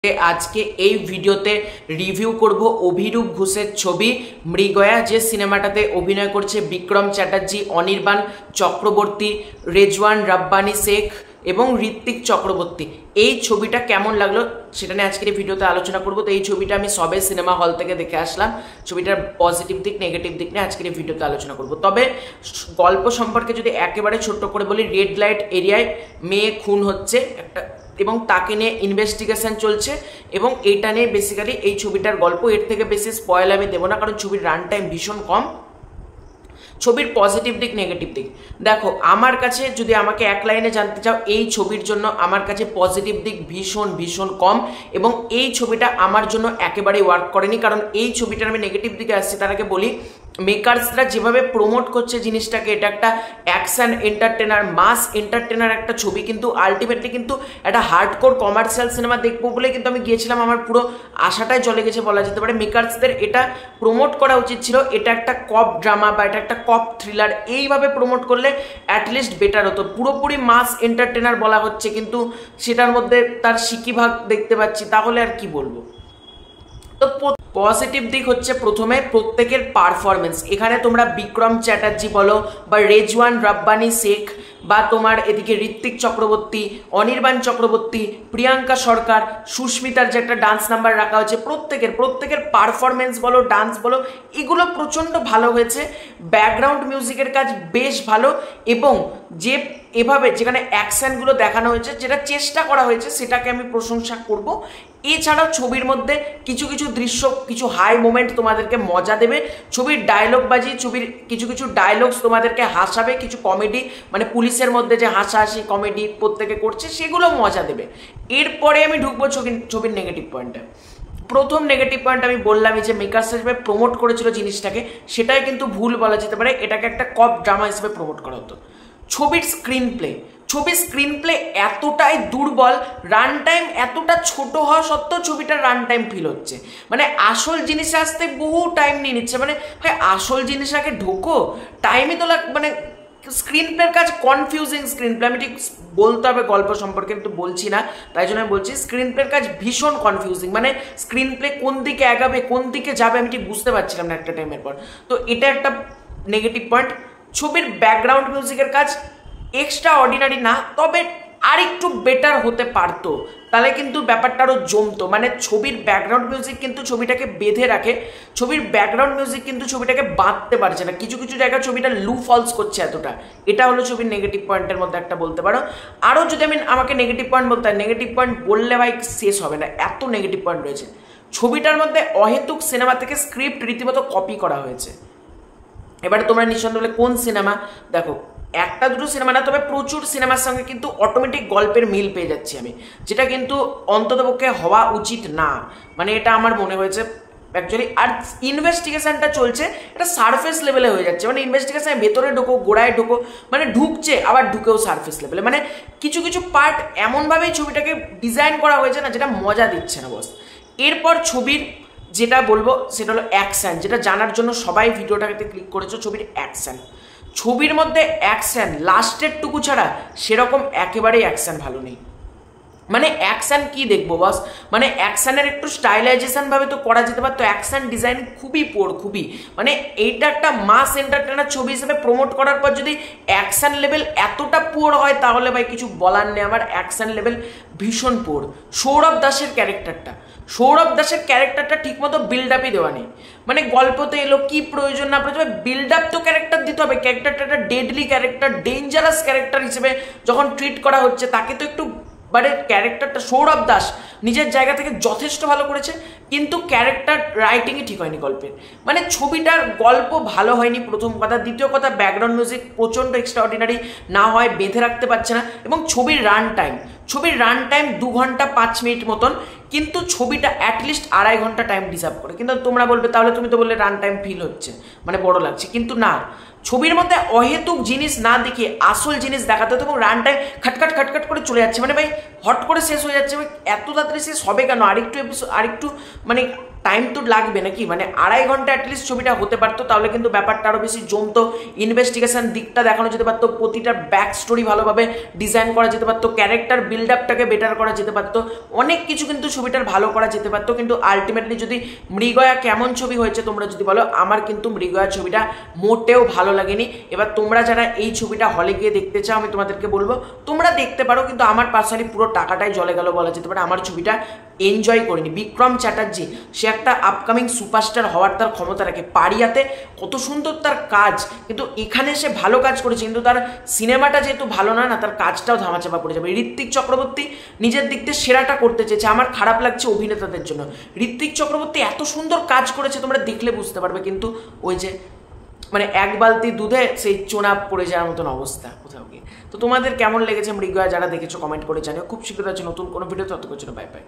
আজকে এই ভিডিওতে রিভিউ করব অভিরূপ ঘোষের ছবি মৃগয়া, যে সিনেমাটাতে অভিনয় করছে বিক্রম চ্যাটার্জি, অনির্বাণ চক্রবর্তী, রেজওয়ান রাব্বানি শেখ এবং ঋত্বিক চক্রবর্তী। এই ছবিটা কেমন লাগলো সেটা নিয়ে আজকের এই ভিডিওতে আলোচনা করব। তো এই ছবিটা আমি সবে সিনেমা হল থেকে দেখে আসলাম। ছবিটার পজিটিভ দিক নেগেটিভ দিক নিয়ে আজকের এই ভিডিওতে আলোচনা করব। তবে গল্প সম্পর্কে যদি একেবারে ছোট্ট করে বলি, রেড লাইট এরিয়ায় মেয়ে খুন হচ্ছে একটা এবং তাকে নিয়ে ইনভেস্টিগেশন চলছে এবং এইটা নিয়ে বেসিক্যালি এই ছবিটার গল্প। এর থেকে বেশি স্পয়েল আমি দেবো না, কারণ ছবির রান টাইম ভীষণ কম। ছবির পজিটিভ দিক নেগেটিভ দিক দেখো, আমার কাছে যদি আমাকে এক লাইনে জানতে চাও, এই ছবির জন্য আমার কাছে পজিটিভ দিক ভীষণ ভীষণ কম এবং এই ছবিটা আমার জন্য একেবারেই ওয়ার্ক করেনি। কারণ এই ছবিটার আমি নেগেটিভ দিকে আসছি, তার আগে বলি মেকার্সরা যেভাবে প্রমোট করছে জিনিসটাকে, এটা একটা অ্যাকশন এন্টারটেনার, মাস এন্টারটেনার একটা ছবি, কিন্তু আলটিমেটলি কিন্তু একটা হার্ডকোর কমার্শিয়াল সিনেমা দেখবো বলে কিন্তু আমি গিয়েছিলাম। আমার পুরো আশাটাই চলে গেছে বলা যেতে পারে। মেকার্সদের এটা প্রমোট করা উচিত ছিল, এটা একটা কপ ড্রামা বা এটা একটা কপ থ্রিলার, এইভাবে প্রমোট করলে অ্যাটলিস্ট বেটার হতো। পুরোপুরি মাস এন্টারটেনার বলা হচ্ছে, কিন্তু সেটার মধ্যে তার সিকি ভাগ দেখতে পাচ্ছি, তাহলে আর কি বলবো। তো পজিটিভ দিক হচ্ছে প্রথমে প্রত্যেকের পারফরমেন্স। এখানে তোমরা বিক্রম চ্যাটার্জি বলো বা রেজওয়ান রাব্বানি শেখ বা তোমার এদিকে ঋত্বিক চক্রবর্তী, অনির্বাণ চক্রবর্তী, প্রিয়াঙ্কা সরকার, সুস্মিতার যে একটা ডান্স নাম্বার রাখা হয়েছে, প্রত্যেকের পারফরমেন্স বলো, ডান্স বলো, এগুলো প্রচণ্ড ভালো হয়েছে। ব্যাকগ্রাউন্ড মিউজিকের কাজ বেশ ভালো এবং যে এভাবে যেখানে অ্যাকশনগুলো দেখানো হয়েছে, যেটা চেষ্টা করা হয়েছে, সেটাকে আমি প্রশংসা করব। এছাড়াও ছবির মধ্যে কিছু কিছু দৃশ্য, কিছু হাই মোমেন্ট তোমাদেরকে মজা দেবে। ছবির ডায়লগ বাজি, ছবির কিছু কিছু ডায়লগস তোমাদেরকে হাসাবে, কিছু কমেডি মানে পুলিশের মধ্যে যে হাসাহাসি কমেডি প্রত্যেকে করছে, সেগুলো মজা দেবে। এরপরে আমি ঢুকবো ছবির নেগেটিভ পয়েন্টে। প্রথম নেগেটিভ পয়েন্ট আমি বললামই যে মেকার্স হিসেবে প্রমোট করেছিল জিনিসটাকে, সেটাই কিন্তু ভুল বলা যেতে পারে। এটাকে একটা কপ ড্রামা হিসেবে প্রমোট করা হতো। ছবির স্ক্রিন প্লে এতটাই দুর্বল, রান টাইম এতটা ছোট হওয়া সত্ত্বেও ছবিটার রান টাইম ফিল হচ্ছে, মানে আসল জিনিসে আসতে বহু টাইম নিয়ে নিচ্ছে। মানে ভাই, আসল জিনিস আগে ঢোকো, টাইমই তো মানে স্ক্রিন প্লের কাজ কনফিউজিং স্ক্রিন প্লে। আমি ঠিক বলতে হবে গল্প সম্পর্কে, কিন্তু বলছি না, তাই জন্য আমি বলছি স্ক্রিন প্লের কাজ ভীষণ কনফিউজিং। মানে স্ক্রিন প্লে কোন দিকে এগাবে, কোন দিকে যাবে, আমি ঠিক বুঝতে পারছিলাম না একটা টাইমের পর। তো এটা একটা নেগেটিভ পয়েন্ট। ছবির ব্যাকগ্রাউন্ড মিউজিকের কাজ এক্সট্রা অর্ডিনারি না, তবে আর একটু বেটার হতে পারতো, তাহলে কিন্তু ব্যাপারটা আরও জমতো। মানে ছবির ব্যাকগ্রাউন্ড মিউজিক কিন্তু ছবিটাকে বেঁধে রাখে, ছবির ব্যাকগ্রাউন্ড মিউজিক কিন্তু ছবিটাকে বাঁধতে পারছে না। কিছু কিছু জায়গায় ছবিটা লু ফলস করছে এতটা, এটা হলো ছবির নেগেটিভ পয়েন্টের মধ্যে একটা বলতে পারো। আরও যদি আমাকে নেগেটিভ পয়েন্ট বলতে হয়, নেগেটিভ পয়েন্ট বললে ভাই শেষ হবে না, এত নেগেটিভ পয়েন্ট রয়েছে। ছবিটার মধ্যে অহেতুক সিনেমা থেকে স্ক্রিপ্ট রীতিমতো কপি করা হয়েছে। এবারে তোমরা নিঃসন্দেহে বলে কোন সিনেমা, দেখো একটা দুটো সিনেমা না, তবে প্রচুর সিনেমার সঙ্গে কিন্তু অটোমেটিক গল্পের মিল পেয়ে যাচ্ছি আমি, যেটা কিন্তু অন্ততপক্ষে হওয়া উচিত না। মানে এটা আমার মনে হয়েছে অ্যাকচুয়ালি। আর ইনভেস্টিগেশনটা চলছে, এটা সারফেস লেভেলে হয়ে যাচ্ছে। মানে ইনভেস্টিগেশনের ভেতরে ঢোকো, গোড়ায় ঢোকো, মানে ঢুকছে আবার ঢুকেও সারফেস লেভেলে। মানে কিছু কিছু পার্ট এমনভাবেই ছবিটাকে ডিজাইন করা হয়েছে না, যেটা মজা দিচ্ছে না বস। এরপর ছবির যেটা বলবো সেটা হলো অ্যাকশন, যেটা জানার জন্য সবাই ভিডিওটাকে ক্লিক করেছো। ছবির অ্যাকশন, ছবির মধ্যে অ্যাকশন লাস্টের টুকু ছাড়া সেরকম একেবারেই অ্যাকশন ভালো নেই। মানে অ্যাকশন কি দেখবো বস, মানে অ্যাকশনের একটু স্টাইলাইজেশন ভাবে তো করা যেতে পারতো। অ্যাকশন ডিজাইন খুবই খুবই, মানে এইটা একটা মাস এন্টারটেনার ছবি হিসেবে প্রমোট করার পর যদি অ্যাকশন লেভেল এতটা পুয়ার হয়, তাহলে ভাই কিছু বলার নেই। আমার অ্যাকশন লেভেল ভীষণ পুয়ার। সৌরভ দাসের ক্যারেক্টারটা ঠিকমতো বিল্ড আপই দেওয়া নেই। মানে গল্পতে এলো কি প্রয়োজন না প্রয়োজন, বিল্ড আপ তো ক্যারেক্টার দিতে হবে। ক্যারেক্টারটা একটা ডেডলি ক্যারেক্টার, ডেঞ্জারাস ক্যারেক্টার হিসেবে যখন ট্রিট করা হচ্ছে, তাকে তো একটু মানে ক্যারেক্টারটা সৌরভ দাস নিজের জায়গা থেকে যথেষ্ট ভালো করেছে, কিন্তু ক্যারেক্টার রাইটিংই ঠিক হয়নি গল্পের। মানে ছবিটার গল্প ভালো হয়নি প্রথম কথা। দ্বিতীয় কথা, ব্যাকগ্রাউন্ড মিউজিক প্রচণ্ড এক্সট্রা অর্ডিনারি না হয় বেঁধে রাখতে পারছে না। এবং ছবির রান টাইম 2 ঘন্টা 5 মিনিট মতন, কিন্তু ছবিটা অ্যাটলিস্ট 2.5 ঘন্টা টাইম ডিজার্ভ করে। কিন্তু তোমরা বলবে তাহলে তুমি তো বললে রান টাইম ফিল হচ্ছে, মানে বড় লাগছে, কিন্তু না, ছবির মধ্যে অহেতুক জিনিস না দেখিয়ে আসল জিনিস দেখাতে হতো এবং রানটাই খাটখাট খাটখাট করে চলে যাচ্ছে, মানে ভাই হট করে শেষ হয়ে যাচ্ছে, ভাই এত তাড়াতাড়ি শেষ হবে কেন? আরেকটু এপিসোড, আরেকটু মানে টাইম তো লাগবে নাকি, মানে 2.5 ঘন্টা অ্যাটলিস্ট ছবিটা হতে পারতো, তাহলে কিন্তু ব্যাপারটা আরও বেশি জমতো, ইনভেস্টিগেশন দিকটা দেখানো যেতে পারতো, প্রতিটা ব্যাক স্টোরি ভালোভাবে ডিজাইন করা যেতে পারতো, ক্যারেক্টার বিল্ড আপটাকে বেটার করা যেতে পারতো, অনেক কিছু কিন্তু ছবিটার ভালো করা যেতে পারতো। কিন্তু আলটিমেটলি যদি মৃগয়া কেমন ছবি হয়েছে তোমরা যদি বলো, আমার কিন্তু মৃগয়া ছবিটা মোটেও ভালো লাগেনি। এবার তোমরা যারা এই ছবিটা হলে গিয়ে দেখতে চাও, আমি তোমাদেরকে বলবো তোমরা দেখতে পারো, কিন্তু আমার পার্সোনালি পুরো টাকাটাই জলে গেল বলা যেতে পারে, আমার ছবিটা এনজয় করিনি। বিক্রম চ্যাটার্জি সে একটা আপকামিং সুপারস্টার হওয়ার তার ক্ষমতা রাখে, পারিয়াতে কত সুন্দর তার কাজ, কিন্তু এখানে সে ভালো কাজ করেছে, কিন্তু তার সিনেমাটা যেহেতু ভালো না, তার কাজটাও ধামাচাপা পড়ে যাবে। ঋত্বিক চক্রবর্তী নিজের দিক দিয়ে সেরাটা করতে চেয়েছে, আমার খারাপ লাগছে অভিনেতাদের জন্য। ঋত্বিক চক্রবর্তী এত সুন্দর কাজ করেছে, তোমরা দেখলে বুঝতে পারবে, কিন্তু ওই যে মানে এক বালতি দুধে সেই চোনা পড়ে যাওয়ার মতন অবস্থা কোথাও গিয়ে। তো তোমাদের কেমন লেগেছে মৃগয়া? যারা দেখেছো কমেন্ট করে জানিও। খুব শীঘ্রই আছে নতুন কোনো ভিডিও, ততক্ষণ জন্য বাই বাই।